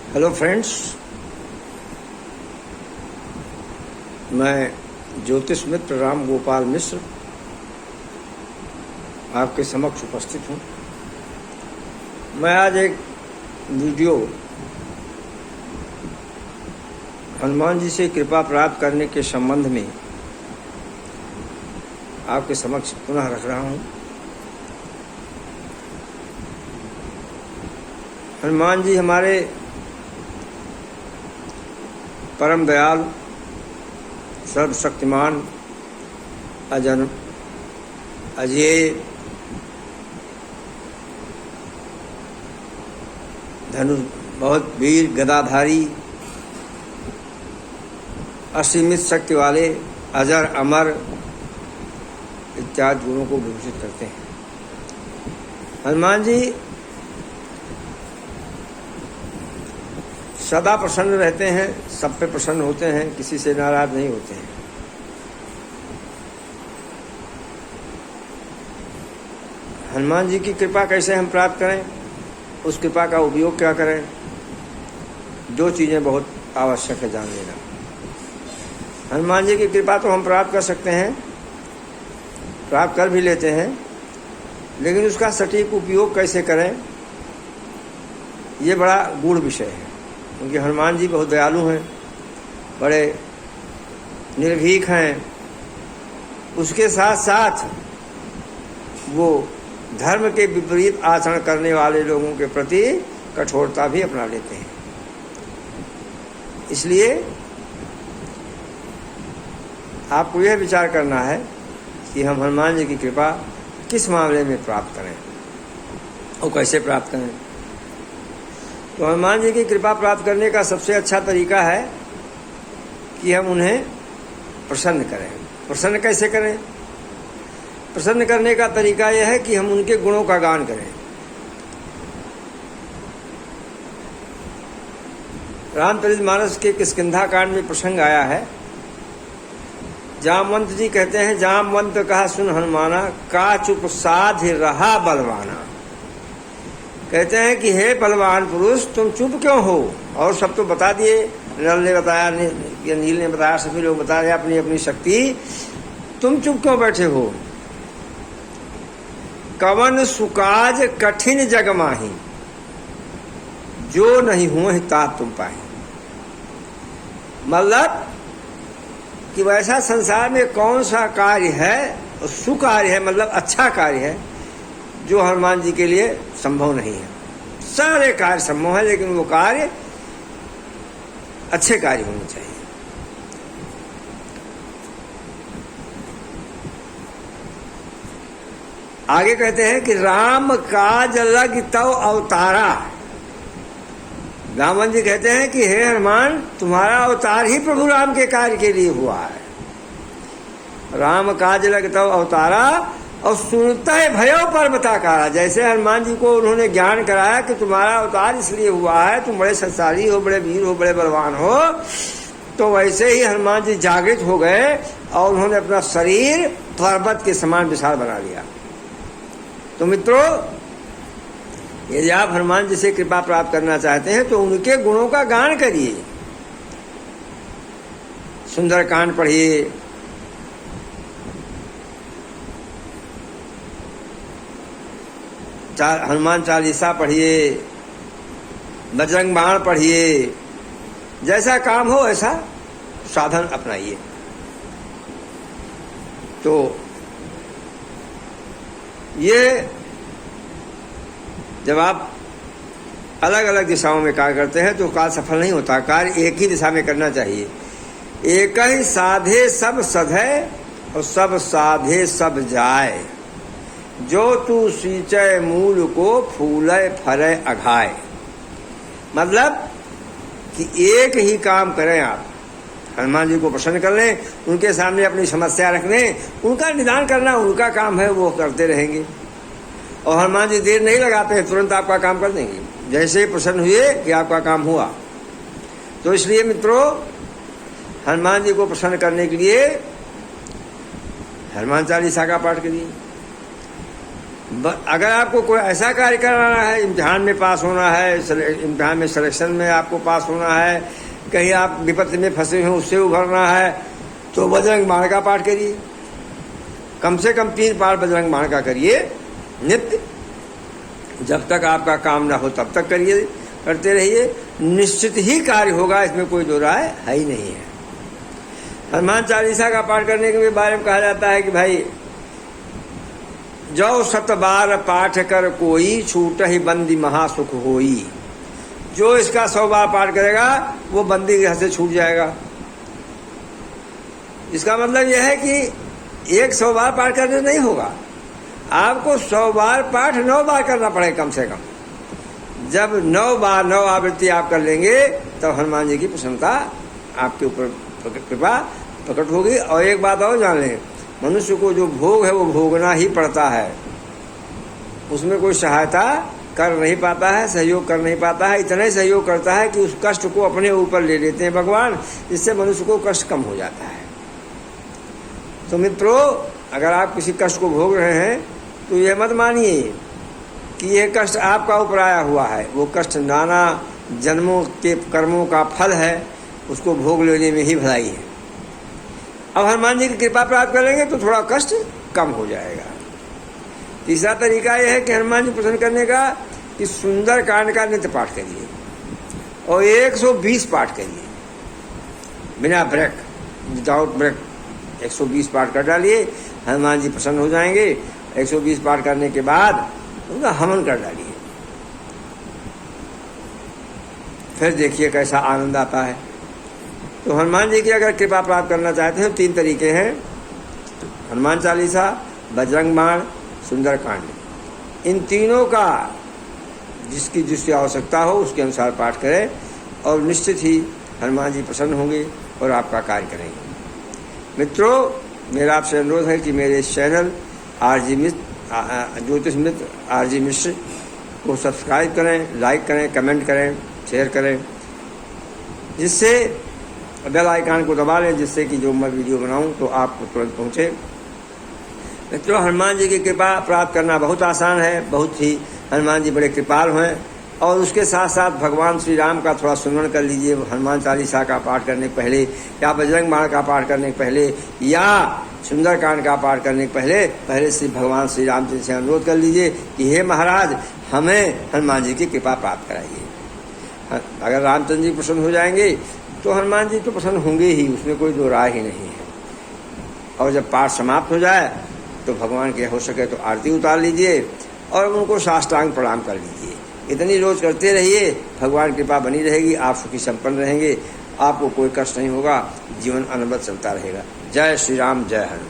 Hello friends, मैं ज्योतिष मित्र राम गोपाल मिश्र आपके समक्ष उपस्थित हूँ। मैं आज एक वीडियो हनुमान जी से कृपा प्राप्त करने के संबंध में आपके समक्ष पुनः रख रहा हूँ। हनुमान जी हमारे परम दयाल, सर्वशक्तिमान, अजेय, धनुष बहुत वीर, गदाधारी, असीमित शक्ति वाले, अजर अमर इत्यादि गुणों को विभूषित करते हैं। हनुमान जी सदा प्रसन्न रहते हैं, सब पे प्रसन्न होते हैं, किसी से नाराज नहीं होते हैं। हनुमान जी की कृपा कैसे हम प्राप्त करें, उस कृपा का उपयोग क्या करें, दो चीज़ें बहुत आवश्यक है जान लेना। हनुमान जी की कृपा तो हम प्राप्त कर सकते हैं, प्राप्त कर भी लेते हैं, लेकिन उसका सटीक उपयोग कैसे करें, ये बड़ा गूढ़ विषय है। क्योंकि हनुमान जी बहुत दयालु हैं, बड़े निर्भीक हैं, उसके साथ साथ वो धर्म के विपरीत आचरण करने वाले लोगों के प्रति कठोरता भी अपना लेते हैं। इसलिए आपको यह विचार करना है कि हम हनुमान जी की कृपा किस मामले में प्राप्त करें और कैसे प्राप्त करें। तो हनुमान जी की कृपा प्राप्त करने का सबसे अच्छा तरीका है कि हम उन्हें प्रसन्न करें। प्रसन्न कैसे करें? प्रसन्न करने का तरीका यह है कि हम उनके गुणों का गान करें। रामचरितमानस के किष्किंधा कांड में प्रसंग आया है। जामवंत जी कहते हैं, जामवंत कहा सुन हनुमाना, का चुप साध रहा बलवाना। कहते हैं कि हे बलवान पुरुष, तुम चुप क्यों हो? और सब तो बता दिए, नल ने बताया, नील ने बताया, सभी लोग बता रहे अपनी अपनी शक्ति, तुम चुप क्यों बैठे हो? कवन सुकाज कठिन जग माही, जो नहीं हुआ तात तुम पाए। मतलब कि वैसा संसार में कौन सा कार्य है, सुकार्य है, मतलब अच्छा कार्य है, जो हनुमान जी के लिए संभव नहीं है। सारे कार्य संभव है, लेकिन वो कार्य अच्छे कार्य होने चाहिए। आगे कहते हैं कि राम काज लग तव अवतारा। रामन जी कहते हैं कि हे हनुमान, तुम्हारा अवतार ही प्रभु राम के कार्य के लिए हुआ है। राम काज लग तव अवतारा और सुनता है भयो पर्वताकारा। जैसे हनुमान जी को उन्होंने ज्ञान कराया कि तुम्हारा अवतार इसलिए हुआ है, तुम बड़े संसारी हो, बड़े वीर हो, बड़े बलवान हो, तो वैसे ही हनुमान जी जागृत हो गए और उन्होंने अपना शरीर पर्वत के समान विशाल बना लिया। तो मित्रों, यदि आप हनुमान जी से कृपा प्राप्त करना चाहते हैं तो उनके गुणों का गान करिए। सुंदरकांड पढ़िए, हनुमान चालीसा पढ़िए, बजरंग बाण पढ़िए, जैसा काम हो ऐसा साधन अपनाइए। तो ये जब आप अलग अलग दिशाओं में कार्य करते हैं तो कार्य सफल नहीं होता। कार्य एक ही दिशा में करना चाहिए। एक ही साधे सब सधे और सब साधे सब जाए, जो तू सींचे मूल को फूले फरे अघाए। मतलब कि एक ही काम करें आप, हनुमान जी को प्रसन्न कर लें, उनके सामने अपनी समस्या रख लें, उनका निदान करना उनका काम है, वो करते रहेंगे। और हनुमान जी देर नहीं लगाते हैं, तुरंत आपका काम कर देंगे, जैसे प्रसन्न हुए कि आपका काम हुआ। तो इसलिए मित्रों, हनुमान जी को प्रसन्न करने के लिए हनुमान चालीसा का पाठ करिए, अगर आपको कोई ऐसा कार्य कराना है, इम्तिहान में पास होना है, इम्तिहान में सिलेक्शन में आपको पास होना है, कहीं आप विपत्ति में फंसे हैं उससे उभरना है, तो बजरंग बाण का पाठ करिए। कम से कम 3 पाठ बजरंग बाण का करिए नित्य। जब तक आपका काम ना हो तब तक करिए, करते रहिए, निश्चित ही कार्य होगा, इसमें कोई दो राय है ही नहीं है। हनुमान चालीसा का पाठ करने के बारे में कहा जाता है कि भाई जो 7 बार पाठ कर कोई, छूट ही बंदी महासुख होई। जो इसका 100 बार पाठ करेगा वो बंदी के हाथ से छूट जाएगा। इसका मतलब यह है कि 100 बार पाठ करने नहीं होगा, आपको 100 बार पाठ 9 बार करना पड़ेगा कम से कम। जब 9 बार 9 आवृत्ति आप कर लेंगे तब हनुमान जी की प्रसन्नता आपके ऊपर कृपा प्रकट होगी। और एक बात और जान लें, मनुष्य को जो भोग है वो भोगना ही पड़ता है, उसमें कोई सहायता कर नहीं पाता है, सहयोग कर नहीं पाता है। इतना ही सहयोग करता है कि उस कष्ट को अपने ऊपर ले लेते हैं भगवान, जिससे मनुष्य को कष्ट कम हो जाता है। तो मित्रों, अगर आप किसी कष्ट को भोग रहे हैं तो यह मत मानिए कि यह कष्ट आपका ऊपर आया हुआ है। वो कष्ट नाना जन्मों के कर्मों का फल है, उसको भोग लेने में ही भलाई है। अब हनुमान जी की कृपा प्राप्त करेंगे तो थोड़ा कष्ट कम हो जाएगा। तीसरा तरीका यह है कि हनुमान जी प्रसन्न करने का कि सुंदर कांड का नित्य पाठ करिए और 120 पाठ करिए बिना ब्रेक, विदाउट ब्रेक 120 पाठ कर डालिए, हनुमान जी प्रसन्न हो जाएंगे। 120 पाठ करने के बाद उनका हवन कर डालिए, फिर देखिए कैसा आनंद आता है। तो हनुमान जी की अगर कृपा प्राप्त करना चाहते हैं 3 तरीके हैं, हनुमान चालीसा, बजरंग बाण, सुंदर कांड। इन तीनों का जिसकी आवश्यकता हो उसके अनुसार पाठ करें और निश्चित ही हनुमान जी प्रसन्न होंगे और आपका कार्य करेंगे। मित्रों, मेरा आपसे अनुरोध है कि मेरे चैनल आरजी मिश्र ज्योतिष मित्र आरजी मिश्र को सब्सक्राइब करें, लाइक करें, कमेंट करें, शेयर करें, जिससे बेल आइकन को दबा लें, जिससे कि जो मैं वीडियो बनाऊं तो आपको तुरंत पहुंचे। मित्रों, हनुमान जी की कृपा प्राप्त करना बहुत आसान है, बहुत ही हनुमान जी बड़े कृपाल हैं। और उसके साथ साथ भगवान श्री राम का थोड़ा स्मरण कर लीजिए, हनुमान चालीसा का पाठ करने के पहले या बजरंग बाण का पाठ करने के पहले या सुंदरकांड का पाठ करने के पहले श्री भगवान श्री राम जी से अनुरोध कर लीजिए कि हे महाराज, हमें हनुमान जी की कृपा प्राप्त कराइए। अगर रामचंद्र जी प्रसन्न हो जाएंगे तो हनुमान जी तो प्रसन्न होंगे ही, उसमें कोई दो राय ही नहीं है। और जब पाठ समाप्त हो जाए तो भगवान के हो सके तो आरती उतार लीजिए और उनको साष्टांग प्रणाम कर लीजिए। इतनी रोज करते रहिए, भगवान की कृपा बनी रहेगी, आप सुखी संपन्न रहेंगे, आपको कोई कष्ट नहीं होगा, जीवन अनवरत चलता रहेगा। जय श्री राम, जय हनुमान।